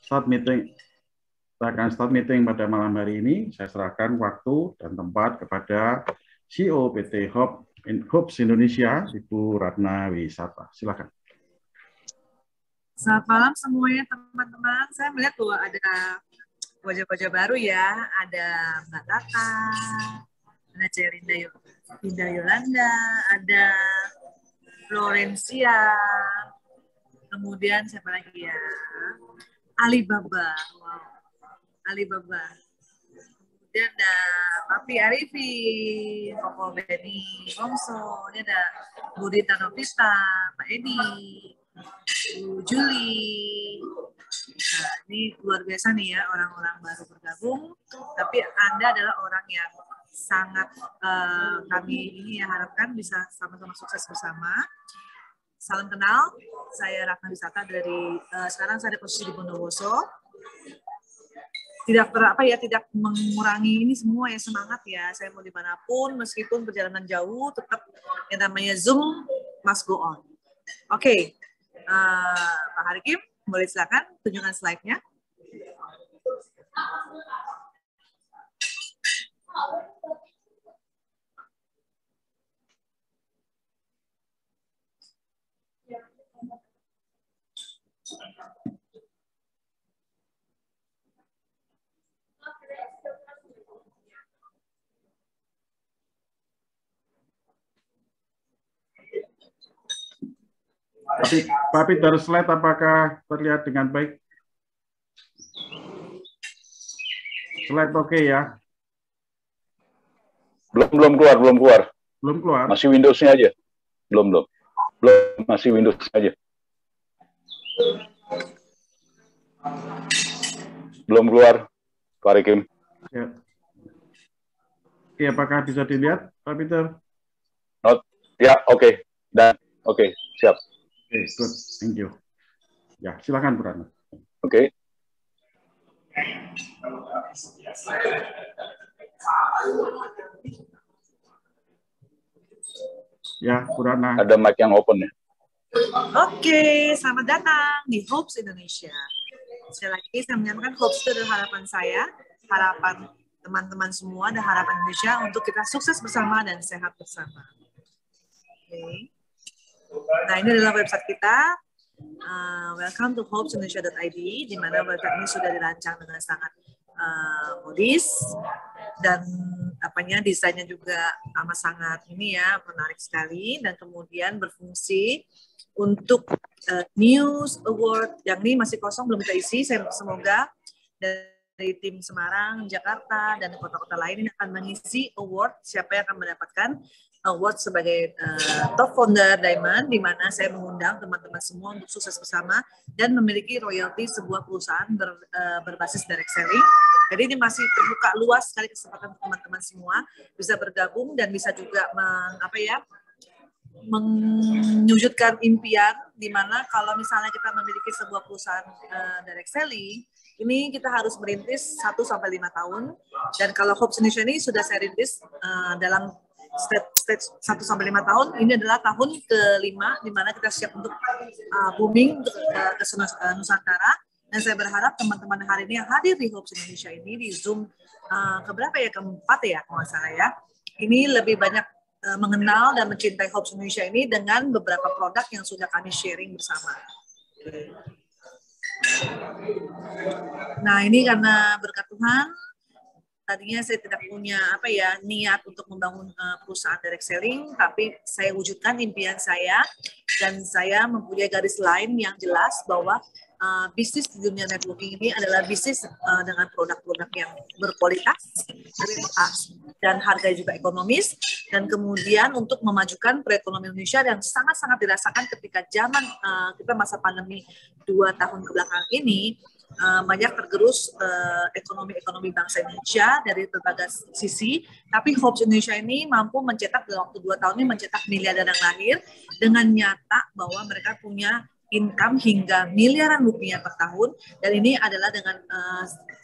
start meeting. Kita akan start meeting pada malam hari ini. Saya serahkan waktu dan tempat kepada CEO PT Hopes Indonesia, Ibu Ratna Wisata. Silakan. Selamat malam semuanya teman-teman. Saya melihat bahwa ada wajah-wajah baru ya. Ada Mbak Tata, ada Cerinda Yolanda, ada Florencia, kemudian siapa lagi ya? Alibaba. Wow. Alibaba. Kemudian ada Papi Arifin, Koko Beni, Omso, ini ada Budi Tanovista, Pak Edi, Bu Juli. Nah, ini luar biasa nih ya, orang-orang baru bergabung, tapi Anda adalah orang yang sangat kami ini ya harapkan bisa sama-sama sukses bersama. Salam kenal, saya Ratna Wisata dari sekarang saya di posisi di Bondowoso. Tidak mengurangi ini semua ya, semangat ya. Saya mau dimanapun, meskipun perjalanan jauh, tetap yang namanya Zoom must go on. Oke, Pak Harikim, boleh silakan tunjukkan slide-nya. Pak Peter, slide apakah terlihat dengan baik? Slide oke ya? Belum keluar. Belum keluar? Masih Windows-nya aja. Belum, masih Windows aja. Belum keluar, Pak Rikim. Ya. Oke, apakah bisa dilihat, Pak Peter? Ya, oke. Dan oke, siap. Oke, good. Thank you. Ya, silakan, Bu Ratna. Oke. Ya, Bu Ratna. Ada mic yang open ya. Oke, selamat datang di Hopes Indonesia. Sekali lagi saya menyampaikan Hopes itu adalah harapan saya, harapan teman-teman semua, dan harapan Indonesia untuk kita sukses bersama dan sehat bersama. Oke. Nah, ini adalah website kita. Welcome to hopesindonesia.id, di mana website ini sudah dirancang dengan sangat modis dan desainnya juga amat sangat ini ya, menarik sekali, dan kemudian berfungsi untuk news award yang ini masih kosong, belum kita isi. Semoga dari tim Semarang, Jakarta, dan kota-kota lain ini akan mengisi award siapa yang akan mendapatkan award sebagai top founder Diamond, di mana saya mengundang teman-teman semua untuk sukses bersama dan memiliki royalti sebuah perusahaan berbasis direct selling. Jadi ini masih terbuka luas sekali kesempatan teman-teman semua bisa bergabung dan bisa juga menyujudkan impian, di mana kalau misalnya kita memiliki sebuah perusahaan direct selling, ini kita harus merintis 1-5 tahun, dan kalau Hopes Indonesia ini sudah saya rintis dalam stage 1-5 tahun, ini adalah tahun ke-5 di mana kita siap untuk booming ke Nusantara, dan saya berharap teman-teman hari ini yang hadir di Hopes Indonesia ini di Zoom keberapa ya, keempat ya kalau nggak salah ya, ini lebih banyak mengenal dan mencintai Hopes Indonesia ini dengan beberapa produk yang sudah kami sharing bersama. Nah, ini karena berkat Tuhan, tadinya saya tidak punya niat untuk membangun perusahaan direct selling, tapi saya wujudkan impian saya, dan saya mempunyai garis lain yang jelas bahwa bisnis di dunia networking ini adalah bisnis dengan produk-produk yang berkualitas, dan harga juga ekonomis, dan kemudian untuk memajukan perekonomian Indonesia yang sangat-sangat dirasakan ketika zaman kita masa pandemi 2 tahun kebelakang ini, banyak tergerus ekonomi bangsa Indonesia dari berbagai sisi, tapi Hopes Indonesia ini mampu mencetak dalam waktu 2 tahun ini mencetak miliarder yang lahir dengan nyata bahwa mereka punya income hingga miliaran rupiah per tahun, dan ini adalah dengan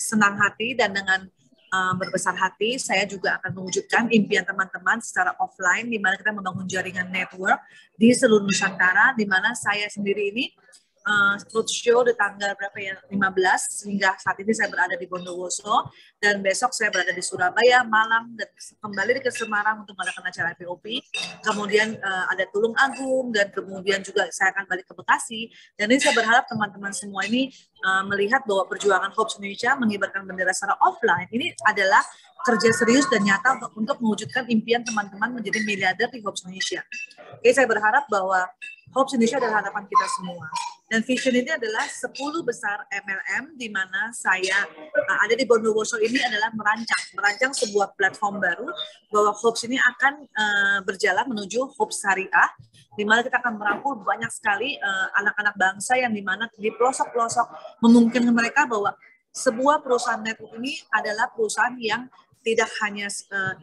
senang hati dan dengan berbesar hati saya juga akan mewujudkan impian teman-teman secara offline, di mana kita membangun jaringan network di seluruh Nusantara, di mana saya sendiri ini roadshow di tanggal berapa ya, 15, hingga saat ini saya berada di Bondowoso, dan besok saya berada di Surabaya, Malang, dan kembali ke Semarang untuk mengadakan acara POP. Kemudian ada Tulung Agung, dan kemudian juga saya akan balik ke Bekasi. Dan ini saya berharap teman-teman semua ini melihat bahwa perjuangan Hopes Indonesia mengibarkan bendera secara offline ini adalah kerja serius dan nyata untuk mewujudkan impian teman-teman menjadi miliarder di Hopes Indonesia. Oke, saya berharap bahwa Hopes Indonesia adalah harapan kita semua. Dan vision ini adalah 10 besar MLM, di mana saya ada di Bondowoso ini adalah merancang sebuah platform baru, bahwa Hopes ini akan berjalan menuju Hopes Syariah, di mana kita akan merangkul banyak sekali anak-anak bangsa yang di mana di pelosok-pelosok memungkinkan mereka bahwa sebuah perusahaan network ini adalah perusahaan yang tidak hanya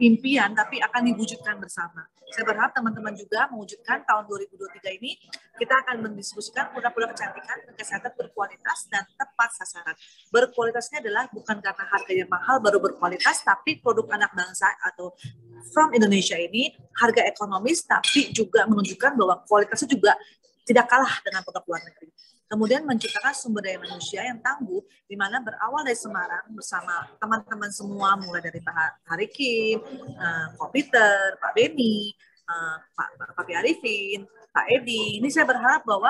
impian, tapi akan diwujudkan bersama. Saya berharap teman-teman juga mewujudkan tahun 2023 ini, kita akan mendistribusikan produk-produk kecantikan dan kesehatan berkualitas dan tepat sasaran. Berkualitasnya adalah bukan karena harganya mahal baru berkualitas, tapi produk anak bangsa atau from Indonesia ini harga ekonomis, tapi juga menunjukkan bahwa kualitasnya juga tidak kalah dengan produk luar negeri. Kemudian menciptakan sumber daya manusia yang tangguh, di mana berawal dari Semarang bersama teman-teman semua, mulai dari Pak Harikim, Pak Peter, Pak Beni, Pak Arifin, Pak Edi. Ini saya berharap bahwa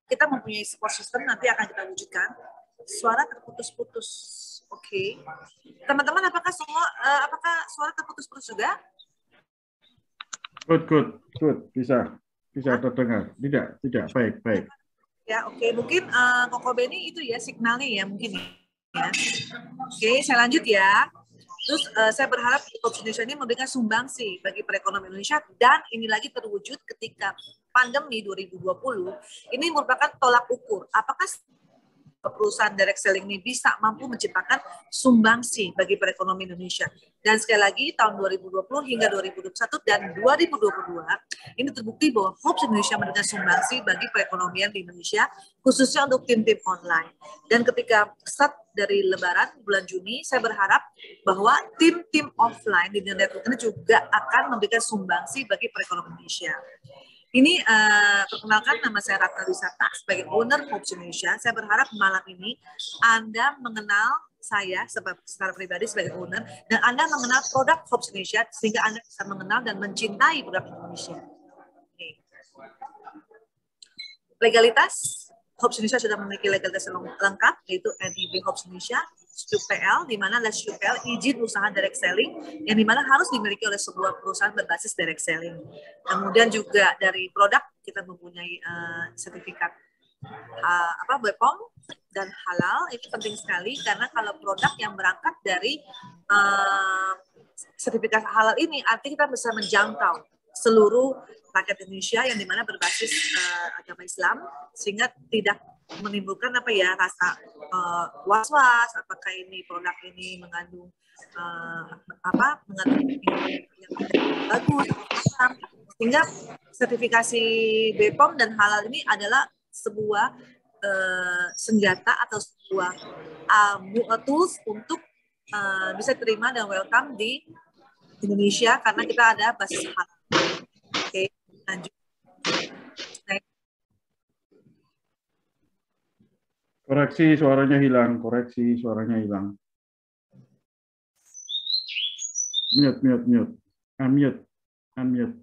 kita mempunyai support system nanti akan kita wujudkan. Suara terputus-putus, oke. Teman-teman, apakah suara terputus-putus juga? Good. Bisa terdengar. Tidak. Baik. Ya, oke. Mungkin Koko Beni itu ya signalnya ya mungkin ya. Oke, saya lanjut ya. Terus saya berharap Hopes Indonesia ini memberikan sumbangsi bagi perekonomian Indonesia, dan ini lagi terwujud ketika pandemi 2020. Ini merupakan tolak ukur apakah perusahaan direct selling ini bisa mampu menciptakan sumbangsi bagi perekonomian Indonesia. Dan sekali lagi tahun 2020 hingga 2021 dan 2022 ini terbukti bahwa Hopes Indonesia memberikan sumbangsi bagi perekonomian di Indonesia, khususnya untuk tim-tim online. Dan ketika start dari Lebaran bulan Juni, saya berharap bahwa tim-tim offline di network ini juga akan memberikan sumbangsi bagi perekonomian Indonesia. Ini perkenalkan, nama saya Ratna Wisata sebagai owner Hopes Indonesia. Saya berharap malam ini Anda mengenal saya secara pribadi sebagai owner, dan Anda mengenal produk Hopes Indonesia sehingga Anda bisa mengenal dan mencintai produk Indonesia. Okay. Legalitas, Hopes Indonesia sudah memiliki legalitas yang lengkap, yaitu NIB Hopes Indonesia, SUPL, di mana SUPL izin usaha direct selling, yang di mana harus dimiliki oleh sebuah perusahaan berbasis direct selling. Kemudian juga dari produk kita mempunyai sertifikat BPOM dan halal. Itu penting sekali karena kalau produk yang berangkat dari sertifikat halal ini, artinya kita bisa menjangkau seluruh rakyat Indonesia yang dimana berbasis agama Islam, sehingga tidak menimbulkan rasa was-was apakah ini produk ini mengandung yang bagus, sehingga sertifikasi BPOM dan halal ini adalah sebuah senjata atau sebuah tools untuk bisa terima dan welcome di Indonesia karena kita ada basis halal. Oke, lanjut. Koreksi, suaranya hilang. Mute. Unmute.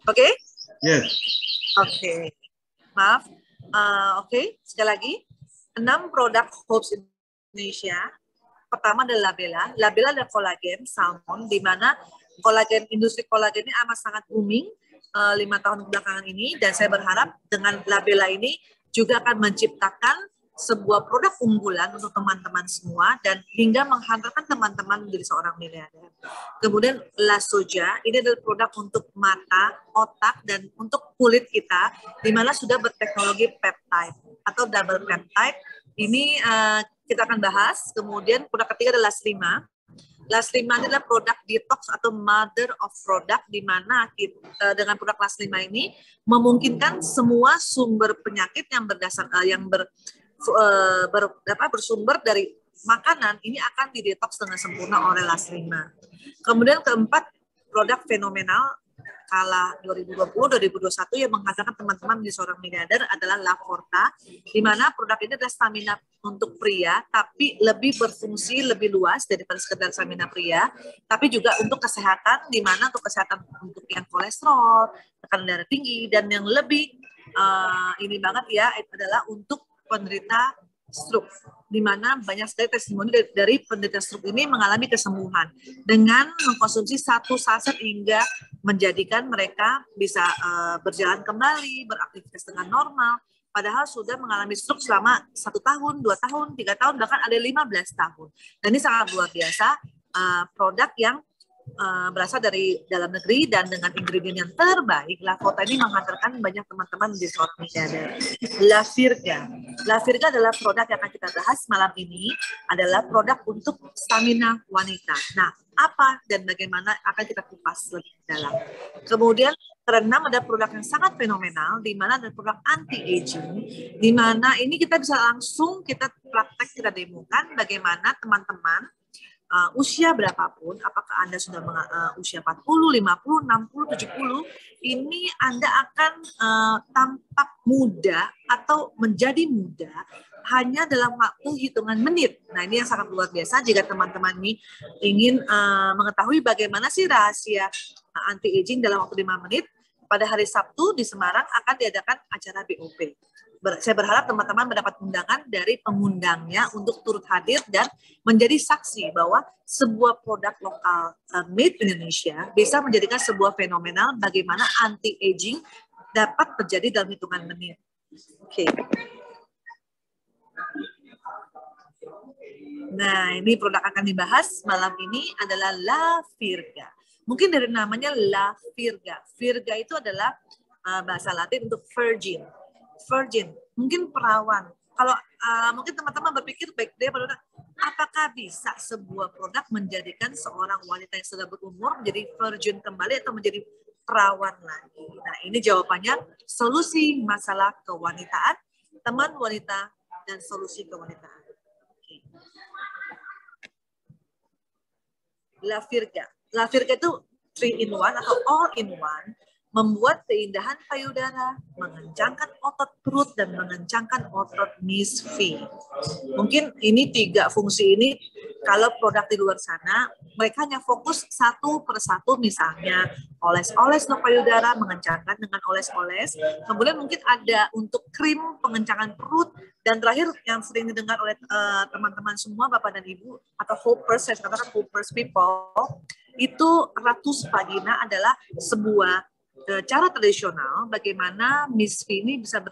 Oke? Yes. Oke. Maaf. Oke, sekali lagi. 6 produk Hopes Indonesia. Pertama adalah Labella. Labella adalah kolagen, salmon, di mana industri kolagen ini amat sangat booming 5 tahun belakangan ini, dan saya berharap dengan Labella ini juga akan menciptakan sebuah produk unggulan untuk teman-teman semua dan hingga menghantarkan teman-teman menjadi seorang miliarder. Kemudian La Soja, ini adalah produk untuk mata, otak, dan untuk kulit kita, di mana sudah berteknologi peptide atau double peptide. Ini kita akan bahas. Kemudian produk ketiga adalah Laslima. Laslima adalah produk detox atau mother of product, di mana dengan produk Laslima ini memungkinkan semua sumber penyakit yang bersumber dari makanan ini akan didetoks dengan sempurna oleh Laslima. Kemudian keempat, produk fenomenal kala 2020-2021 yang menghasilkan teman-teman di seorang miliarder adalah La Forta, di mana produk ini adalah stamina untuk pria, tapi lebih berfungsi lebih luas daripada sekedar stamina pria, tapi juga untuk kesehatan, di mana untuk kesehatan untuk yang kolesterol, tekanan darah tinggi, dan yang lebih ini banget ya, itu adalah untuk penderita stroke, di mana banyak sekali testimoni dari penderita stroke ini mengalami kesembuhan dengan mengkonsumsi 1 saset hingga menjadikan mereka bisa berjalan kembali, beraktivitas dengan normal, padahal sudah mengalami stroke selama 1 tahun, 2 tahun, 3 tahun, bahkan ada 15 tahun. Dan ini sangat luar biasa, produk yang berasal dari dalam negeri dan dengan ingredient yang terbaik. La Forta ini menghantarkan banyak teman-teman di seorang miliarder. La Virga. La Virga adalah produk yang akan kita bahas malam ini, adalah produk untuk stamina wanita. Nah, apa dan bagaimana akan kita kupas lebih dalam. Kemudian keenam ada produk yang sangat fenomenal, di mana ada produk anti-aging, di mana ini kita bisa langsung kita praktek, kita demokan bagaimana teman-teman usia berapapun, apakah Anda sudah usia 40, 50, 60, 70, ini Anda akan tampak muda atau menjadi muda hanya dalam waktu hitungan menit. Nah, ini yang sangat luar biasa jika teman-teman ini ingin mengetahui bagaimana sih rahasia anti-aging dalam waktu 5 menit. Pada hari Sabtu di Semarang akan diadakan acara BOP. Saya berharap teman-teman mendapat undangan dari pengundangnya untuk turut hadir dan menjadi saksi bahwa sebuah produk lokal made Indonesia bisa menjadikan sebuah fenomenal bagaimana anti-aging dapat terjadi dalam hitungan menit. Oke. Nah, ini produk akan dibahas malam ini adalah La Virga. Mungkin dari namanya La Virga. Virga itu adalah bahasa Latin untuk virgin. Virgin, mungkin perawan. Kalau mungkin teman-teman berpikir baik dia pada apakah bisa sebuah produk menjadikan seorang wanita yang sudah berumur menjadi virgin kembali atau menjadi perawan lagi? Nah, ini jawabannya solusi masalah kewanitaan, teman wanita, dan solusi kewanitaan. Oke. La Virga. La Virga itu 3-in-1 atau all-in-one, membuat keindahan payudara, mengencangkan otot perut, dan mengencangkan otot Miss V. Mungkin ini 3 fungsi ini, kalau produk di luar sana, mereka hanya fokus satu persatu, misalnya oles-oles untuk payudara, mengencangkan dengan oles-oles, kemudian mungkin ada untuk krim pengencangan perut, dan terakhir yang sering didengar oleh teman-teman semua, Bapak dan Ibu, atau hoppers, saya katakan hoppers people, itu ratus vagina adalah sebuah cara tradisional bagaimana Miss V ini bisa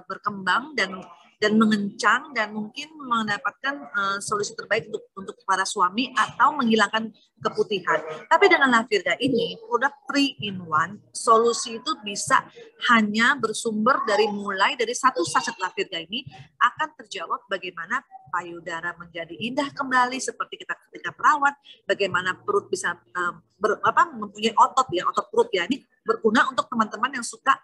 berkembang dan mengencang dan mungkin mendapatkan solusi terbaik untuk para suami atau menghilangkan keputihan. Tapi dengan La Virga ini, produk 3-in-1, solusi itu bisa hanya bersumber mulai dari 1 saset La Virga ini akan terjawab bagaimana payudara menjadi indah kembali seperti kita ketika perawat, bagaimana perut bisa mempunyai otot perut ya. Ini berguna untuk teman-teman yang suka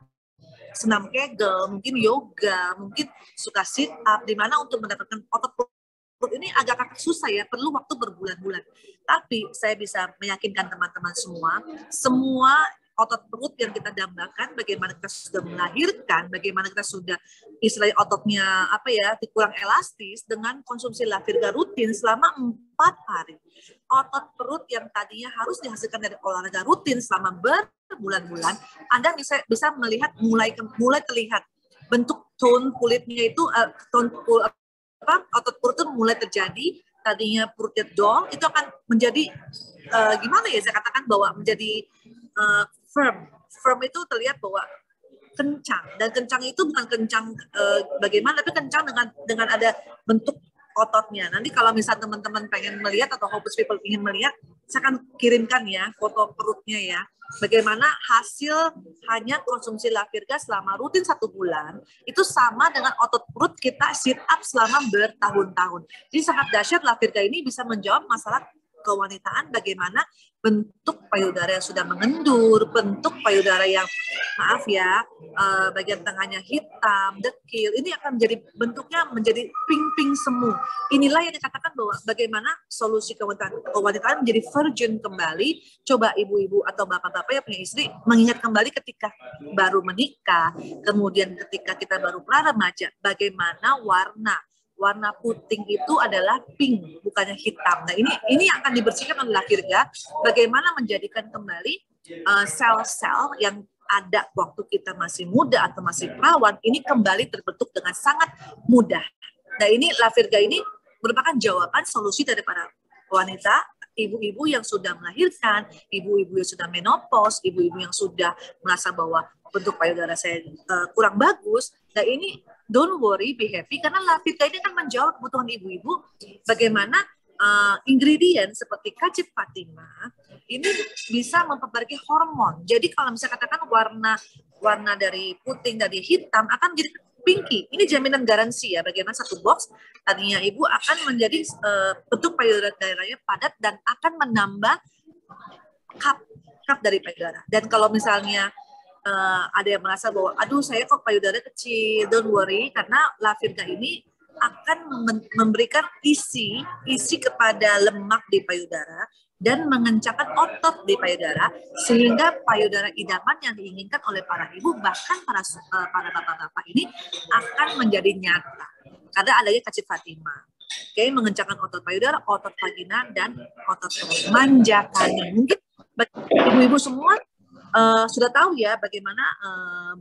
senam kegel, mungkin yoga, mungkin suka sit up, di mana untuk mendapatkan otot perut ini agak susah ya, perlu waktu berbulan-bulan. Tapi saya bisa meyakinkan teman-teman semua otot perut yang kita dambakan, bagaimana kita sudah melahirkan, bagaimana kita sudah istilahnya ototnya kurang elastis dengan konsumsi La Virga rutin selama 4 hari. Otot perut yang tadinya harus dihasilkan dari olahraga rutin selama berbulan-bulan, Anda bisa melihat mulai terlihat bentuk tone kulitnya itu otot perut itu mulai terjadi. Tadinya perutnya doll itu akan menjadi saya katakan bahwa menjadi firm itu terlihat bahwa kencang, dan kencang itu bukan kencang bagaimana, tapi kencang dengan ada bentuk ototnya. Nanti kalau misal teman-teman pengen melihat atau hopeless people ingin melihat, saya akan kirimkan ya foto perutnya ya. Bagaimana hasil hanya konsumsi La Virga selama rutin 1 bulan itu sama dengan otot perut kita sit up selama bertahun-tahun. Jadi sangat dahsyat La Virga ini bisa menjawab masalah kewanitaan, bagaimana bentuk payudara yang sudah mengendur, bentuk payudara yang bagian tengahnya hitam, dekil, ini akan menjadi bentuknya menjadi pink-pink semu. Inilah yang dikatakan bahwa bagaimana solusi kewanitaan menjadi virgin kembali. Coba ibu-ibu atau bapak-bapak yang punya istri mengingat kembali ketika baru menikah, kemudian ketika kita baru remaja, bagaimana warna puting itu adalah pink, bukannya hitam. Nah, ini akan dibersihkan oleh Lafirga, bagaimana menjadikan kembali sel-sel yang ada waktu kita masih muda atau masih perawan, ini kembali terbentuk dengan sangat mudah. Nah, ini Lafirga ini merupakan jawaban solusi dari para wanita, ibu-ibu yang sudah melahirkan, ibu-ibu yang sudah menopause, ibu-ibu yang sudah merasa bahwa bentuk payudara saya kurang bagus. Nah, ini don't worry, be happy, karena Lafirga ini akan menjawab kebutuhan ibu-ibu bagaimana ingredient seperti kacip Fatima ini bisa memperbaiki hormon. Jadi kalau misalnya katakan warna dari puting, dari hitam akan menjadi pinky. Ini jaminan garansi ya, bagaimana satu box tadinya ibu akan menjadi bentuk payudaranya padat dan akan menambah cup dari payudara. Dan kalau misalnya ada yang merasa bahwa aduh saya kok payudara kecil, don't worry, karena Lafirga ini akan memberikan isi kepada lemak di payudara dan mengencangkan otot di payudara sehingga payudara idaman yang diinginkan oleh para ibu bahkan para bapak-bapak ini akan menjadi nyata karena adanya kacip Fatima. Oke, mengencangkan otot payudara, otot vagina, dan otot manjakannya. Mungkin ibu-ibu semua sudah tahu ya bagaimana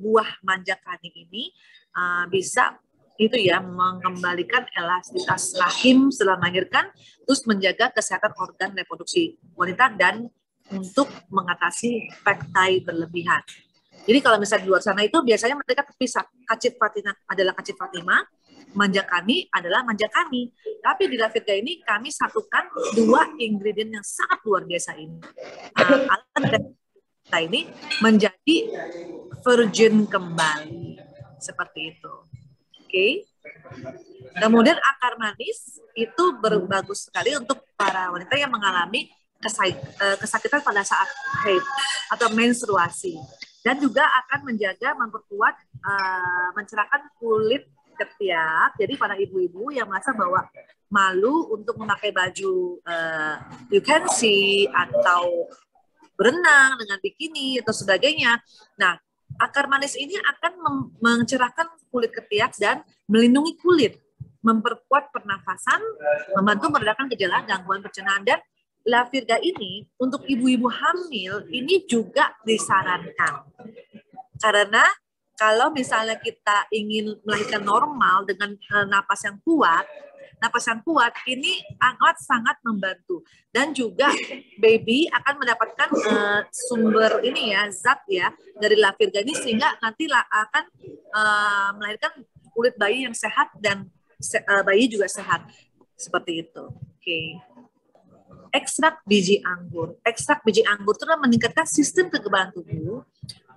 buah manjakani ini bisa itu ya mengembalikan elastisitas rahim setelah melahirkan, terus menjaga kesehatan organ reproduksi wanita dan untuk mengatasi pektai berlebihan. Jadi kalau misalnya di luar sana itu biasanya mereka terpisah, kacip Fatima adalah kacip Fatima, manjakani adalah manjakani. Tapi di Lafirga ini kami satukan dua ingredient yang sangat luar biasa ini. Kita ini menjadi virgin kembali seperti itu. Oke. Kemudian akar manis itu bagus sekali untuk para wanita yang mengalami kesakitan pada saat haid atau menstruasi, dan juga akan menjaga, memperkuat, mencerahkan kulit ketiak. Jadi para ibu-ibu yang merasa bahwa malu untuk memakai baju you can see atau berenang dengan bikini atau sebagainya. Nah, akar manis ini akan mencerahkan kulit ketiak dan melindungi kulit, memperkuat pernafasan, membantu meredakan gejala gangguan pencernaan. Dan Lafirga ini untuk ibu-ibu hamil ini juga disarankan. Karena kalau misalnya kita ingin melahirkan normal dengan napas yang kuat ini sangat membantu, dan juga baby akan mendapatkan sumber ini ya, zat ya dari Lafirga ini, sehingga nanti akan melahirkan kulit bayi yang sehat dan bayi juga sehat seperti itu. Oke. Ekstrak biji anggur. Ekstrak biji anggur itu meningkatkan sistem kekebalan tubuh,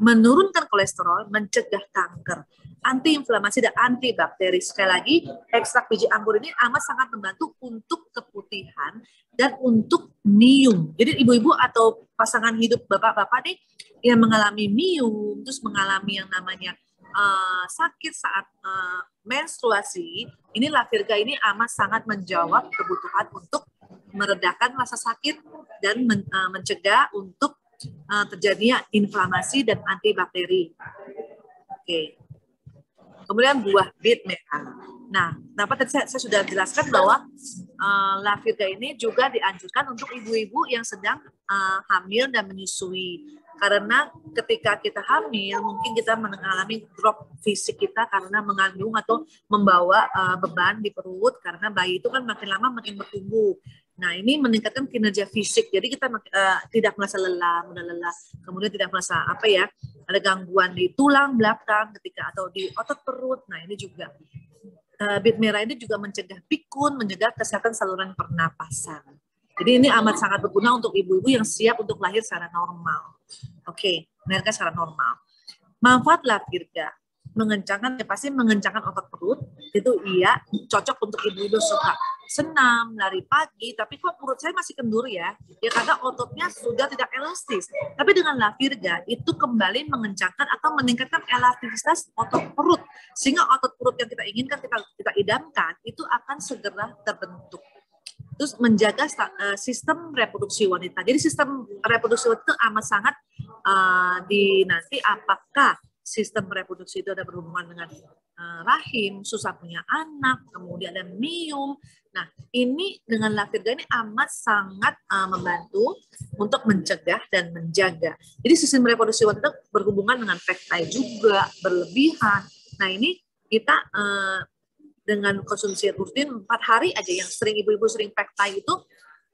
menurunkan kolesterol, mencegah kanker, antiinflamasi dan antibakteri. Sekali lagi, ekstrak biji anggur ini amat sangat membantu untuk keputihan dan untuk mium. Jadi ibu-ibu atau pasangan hidup bapak-bapak nih yang mengalami mium, terus mengalami yang namanya sakit saat menstruasi, ini Lafirga ini amat sangat menjawab kebutuhan untuk meredakan rasa sakit dan mencegah untuk terjadinya inflamasi dan antibakteri. Oke. Kemudian buah bit merah. Nah, kenapa tadi saya sudah jelaskan bahwa Lafirga ini juga dianjurkan untuk ibu-ibu yang sedang hamil dan menyusui. Karena ketika kita hamil, mungkin kita mengalami drop fisik kita karena mengandung atau membawa beban di perut, karena bayi itu kan makin lama makin bertumbuh. Nah, ini meningkatkan kinerja fisik. Jadi kita tidak merasa lelah, mudah lelah. Kemudian tidak merasa ada gangguan di tulang belakang ketika atau di otot perut. Nah, ini juga bit merah ini juga mencegah pikun, mencegah kesehatan saluran pernapasan. Jadi ini amat sangat berguna untuk ibu-ibu yang siap untuk lahir secara normal. Oke, melahirkan secara normal. Manfaat Lafirga. mengencangkan, ya pasti mengencangkan otot perut, itu iya, cocok untuk ibu-ibu suka senam, lari pagi, tapi kok perut saya masih kendur ya karena ototnya sudah tidak elastis. Tapi dengan La Virga, itu kembali mengencangkan atau meningkatkan elastisitas otot perut, sehingga otot perut yang kita inginkan, kita idamkan, itu akan segera terbentuk. Terus menjaga sistem reproduksi wanita. Jadi sistem reproduksi wanita itu amat sangat nanti apakah sistem reproduksi itu ada berhubungan dengan rahim, susah punya anak, kemudian ada miom. Nah, ini dengan La Virga ini amat sangat membantu untuk mencegah dan menjaga. Jadi sistem reproduksi wanita berhubungan dengan peptide juga, berlebihan. Nah, ini kita dengan konsumsi rutin 4 hari aja, yang sering ibu-ibu sering peptide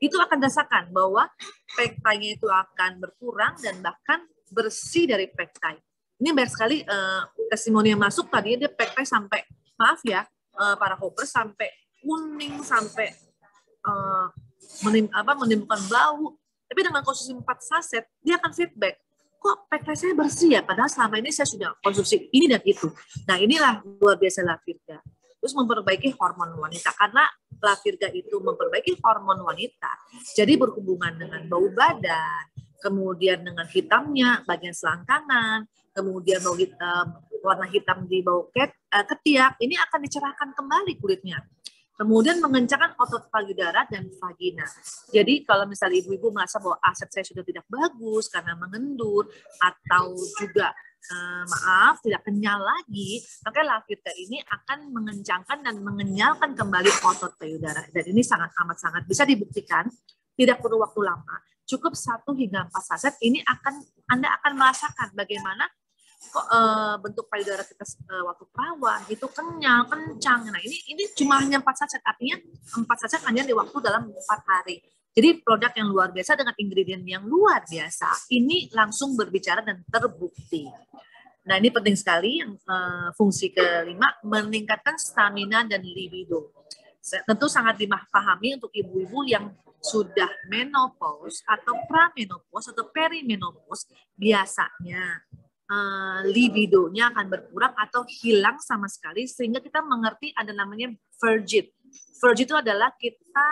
itu akan rasakan bahwa peptide-nya itu akan berkurang dan bahkan bersih dari peptide. Ini banyak sekali testimoni yang masuk tadi, dia peptide sampai, maaf ya, para hoppers sampai kuning, sampai menimbulkan bau. Tapi dengan konsumsi 4 saset, dia akan feedback, kok peptide saya bersih ya, padahal selama ini saya sudah konsumsi ini dan itu. Nah, inilah luar biasa La Virga. Terus memperbaiki hormon wanita, karena La Virga itu memperbaiki hormon wanita, jadi berhubungan dengan bau badan, kemudian dengan hitamnya bagian selangkangan, kemudian bau hitam, warna hitam di bau ketiak, ini akan dicerahkan kembali kulitnya. Kemudian mengencangkan otot payudara dan vagina. Jadi kalau misalnya ibu-ibu merasa bahwa aset saya sudah tidak bagus karena mengendur, atau juga tidak kenyal lagi, maka La Virga ini akan mengencangkan dan mengenyalkan kembali otot payudara. Dan ini sangat bisa dibuktikan, tidak perlu waktu lama. Cukup 1 hingga 4 saset, ini Anda akan merasakan bagaimana kok bentuk payudara kita waktu perawan itu kenyal, kencang. Nah, ini cuma hanya 4 saset, artinya 4 saset hanya di waktu dalam 4 hari. Jadi produk yang luar biasa dengan ingredient yang luar biasa, ini langsung berbicara dan terbukti. Nah, ini penting sekali, yang fungsi kelima, meningkatkan stamina dan libido. Tentu sangat dipahami untuk ibu-ibu yang sudah menopause atau pramenopause atau perimenopause, biasanya libidonya akan berkurang atau hilang sama sekali, sehingga kita mengerti ada namanya vergit. Vergit itu adalah kita,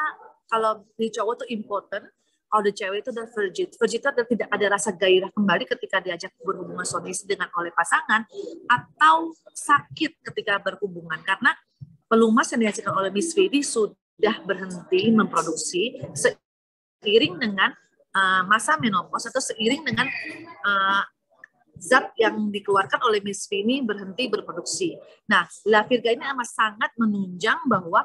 kalau di cowok itu impotent, kalau di cewek itu adalah vergit. Vergit itu adalah tidak ada rasa gairah kembali ketika diajak berhubungan suami istri dengan oleh pasangan, atau sakit ketika berhubungan, karena pelumas yang dihasilkan oleh Miss Vidi sudah berhenti memproduksi seiring dengan masa menopause, atau seiring dengan zat yang dikeluarkan oleh Miss Vini berhenti berproduksi. Nah, La Virga ini amat sangat menunjang bahwa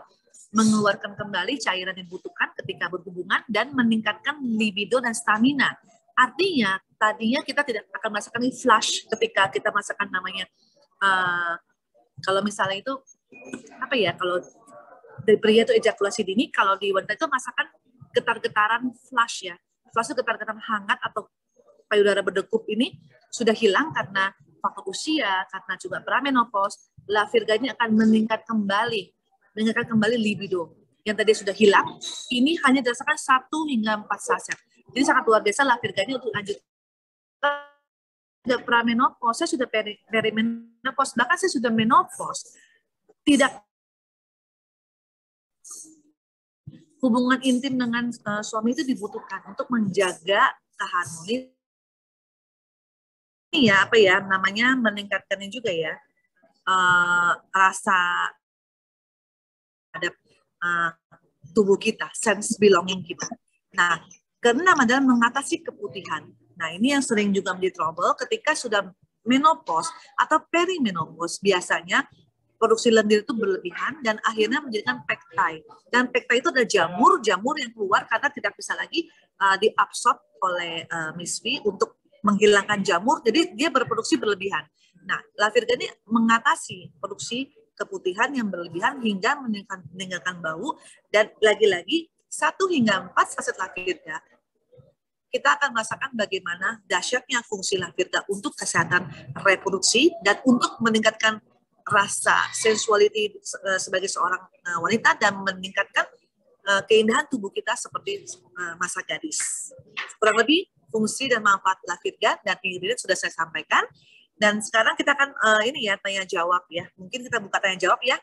mengeluarkan kembali cairan yang dibutuhkan ketika berhubungan dan meningkatkan libido dan stamina. Artinya, tadinya kita tidak akan merasakan flush ketika kita merasakan namanya, kalau misalnya itu, kalau dari pria itu ejakulasi dini, kalau di wanita itu merasakan getar-getaran flush ya. Flush itu getar-getaran hangat atau payudara berdekup, ini sudah hilang karena faktor usia, karena juga pramenopause. La Virga ini akan meningkatkan kembali libido. Yang tadi sudah hilang, ini hanya dirasakan 1 hingga 4 saset. Jadi sangat luar biasa La Virga ini untuk lanjut. Sudah pramenopause, saya sudah perimenopause, bahkan saya sudah menopause. Tidak hubungan intim dengan suami itu dibutuhkan untuk menjaga keharmonisan. Ini ya, namanya meningkatkannya juga ya, rasa ada tubuh kita, sense belonging kita. Nah, keenam adalah mengatasi keputihan. Nah, ini yang sering juga menjadi trouble ketika sudah menopause atau perimenopause. Biasanya produksi lendir itu berlebihan dan akhirnya menjadikan peptide. Dan peptide itu adalah jamur yang keluar karena tidak bisa lagi diabsorb oleh Miss V untuk menghilangkan jamur, jadi dia berproduksi berlebihan. Nah, La Virga ini mengatasi produksi keputihan yang berlebihan hingga meninggalkan bau, dan lagi-lagi 1 hingga 4 saset La Virga, kita akan merasakan bagaimana dahsyatnya fungsi La Virga untuk kesehatan reproduksi dan untuk meningkatkan rasa sensuality sebagai seorang wanita dan meningkatkan keindahan tubuh kita seperti masa gadis. Kurang lebih fungsi dan manfaat La Virga dan ingredient sudah saya sampaikan. Dan sekarang kita akan ini ya tanya jawab ya. Mungkin kita buka tanya jawab ya,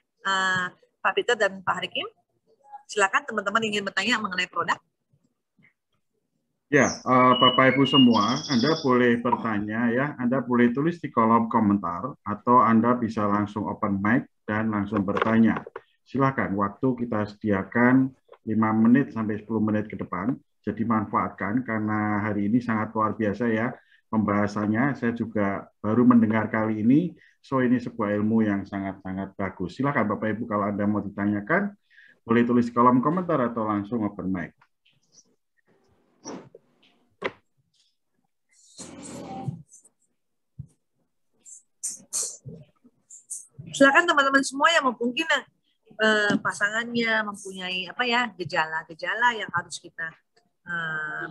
Pak Peter dan Pak Harikim. Silakan teman-teman ingin bertanya mengenai produk. Ya, Bapak Ibu semua, Anda boleh bertanya ya, Anda boleh tulis di kolom komentar atau Anda bisa langsung open mic dan langsung bertanya. Silakan, waktu kita sediakan 5 menit sampai 10 menit ke depan. Jadi manfaatkan karena hari ini sangat luar biasa ya pembahasannya. Saya juga baru mendengar kali ini, so ini sebuah ilmu yang sangat-sangat bagus. Silakan Bapak Ibu kalau Anda mau ditanyakan, boleh tulis di kolom komentar atau langsung open mic. Silakan teman-teman semua yang mungkin pasangannya mempunyai apa ya gejala-gejala yang harus kita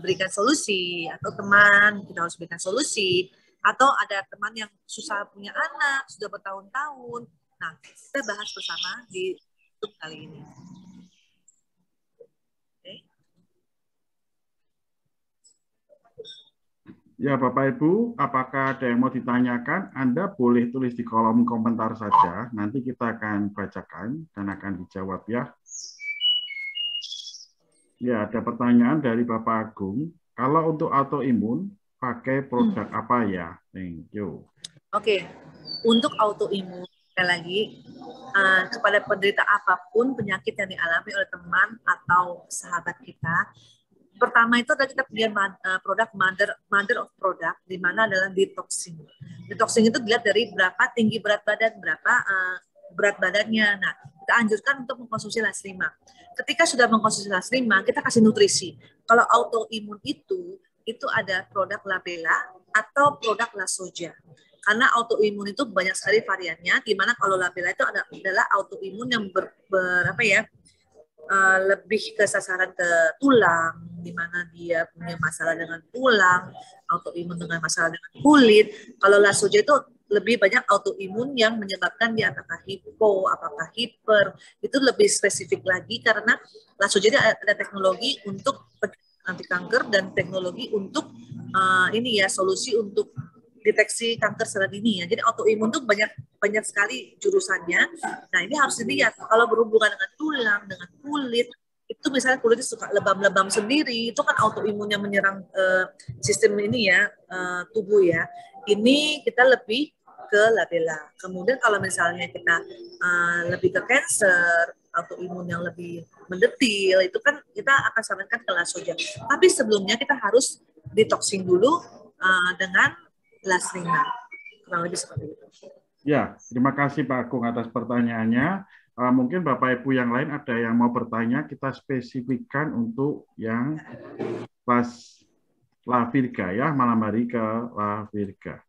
berikan solusi, atau teman kita harus berikan solusi, atau ada teman yang susah punya anak sudah bertahun-tahun. Nah, kita bahas bersama di YouTube kali ini. Ya, Bapak Ibu, apakah ada yang mau ditanyakan? Anda boleh tulis di kolom komentar saja. Nanti kita akan bacakan dan akan dijawab ya. Ya, ada pertanyaan dari Bapak Agung. Kalau untuk autoimun, pakai produk apa ya? Thank you. Oke, untuk autoimun, sekali lagi, kepada penderita apapun penyakit yang dialami oleh teman atau sahabat kita, pertama itu adalah kita punya produk mother of product, di mana adalah detoxing. Detoxing itu dilihat dari berapa tinggi berat badan, berapa berat badannya. Nah, kita anjurkan untuk mengkonsumsi LAS-5. Ketika sudah mengkonsumsi LAS-5, kita kasih nutrisi. Kalau autoimun itu ada produk labella atau produk lasoja. Karena autoimun itu banyak sekali variannya, di mana kalau labella itu adalah autoimun yang lebih ke sasaran ke tulang, di mana dia punya masalah dengan tulang, autoimun dengan masalah dengan kulit. Kalau lasoja itu lebih banyak autoimun yang menyebabkan dia apakah hipo, apakah hiper, itu lebih spesifik lagi karena lasoja ada teknologi untuk anti kanker dan teknologi untuk solusi untuk deteksi kanker secara dini ya. Jadi autoimun itu banyak sekali jurusannya. Nah, ini harus dilihat kalau berhubungan dengan tulang, dengan kulit, itu misalnya kulitnya suka lebam-lebam sendiri, itu kan autoimun yang menyerang sistem ini ya, tubuh ya. Ini kita lebih ke labella. Kemudian kalau misalnya kita lebih ke cancer, autoimun yang lebih mendetil, itu kan kita akan sarankan ke lasoja. Tapi sebelumnya kita harus detoxing dulu dengan LAS-5. Kurang lebih seperti itu. Ya, terima kasih Pak Agung atas pertanyaannya. Mungkin Bapak Ibu yang lain ada yang mau bertanya, kita spesifikkan untuk yang kelas La Virga ya, malam hari ke La Virga.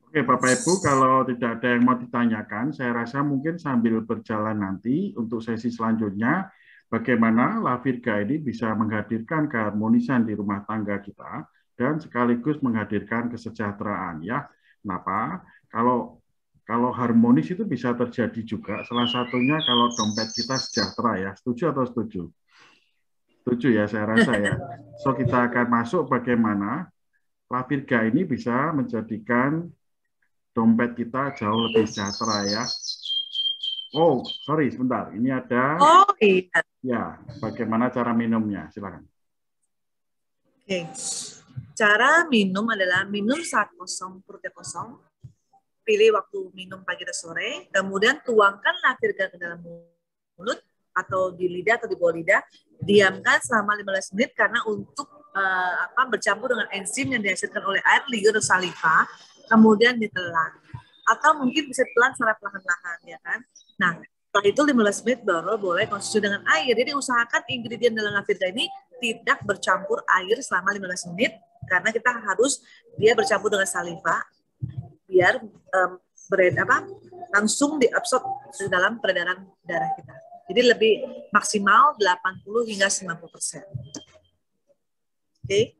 Oke Bapak Ibu, kalau tidak ada yang mau ditanyakan, saya rasa mungkin sambil berjalan nanti untuk sesi selanjutnya, bagaimana La Virga ini bisa menghadirkan keharmonisan di rumah tangga kita dan sekaligus menghadirkan kesejahteraan ya. Kenapa? Kalau harmonis itu bisa terjadi juga. Salah satunya kalau dompet kita sejahtera ya. Setuju atau setuju? Setuju ya saya rasa ya. So kita akan masuk bagaimana La Virga ini bisa menjadikan dompet kita jauh lebih sejahtera ya. Oh, sorry, sebentar. Ini ada. Oh, iya. Ya, bagaimana cara minumnya? Silakan. Oke. Cara minum adalah minum saat kosong, perutnya kosong. Pilih waktu minum pagi atau sore. Kemudian tuangkan La Virga ke dalam mulut atau di lidah atau di bawah lidah. Diamkan selama 15 menit karena untuk bercampur dengan enzim yang dihasilkan oleh air liur atau saliva. Kemudian ditelan. Atau mungkin bisa ditelan secara perlahan-lahan, ya kan? Nah, setelah itu 15 menit baru boleh konsumsi dengan air. Jadi usahakan ingredient dalam La Virga ini tidak bercampur air selama 15 menit karena kita harus dia bercampur dengan saliva biar langsung diabsorb ke dalam peredaran darah kita. Jadi lebih maksimal 80 hingga 90%. Oke.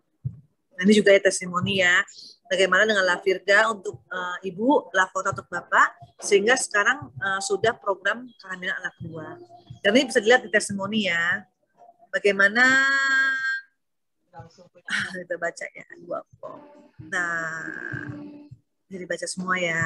Nah, ini juga ya testimoni ya. Bagaimana dengan La Virga untuk ibu, Lavota untuk bapak, sehingga sekarang sudah program kehamilan anak kedua. Dan ini bisa dilihat di testimoni ya. Bagaimana kita baca ya, 2 form. Nah, jadi baca semua ya.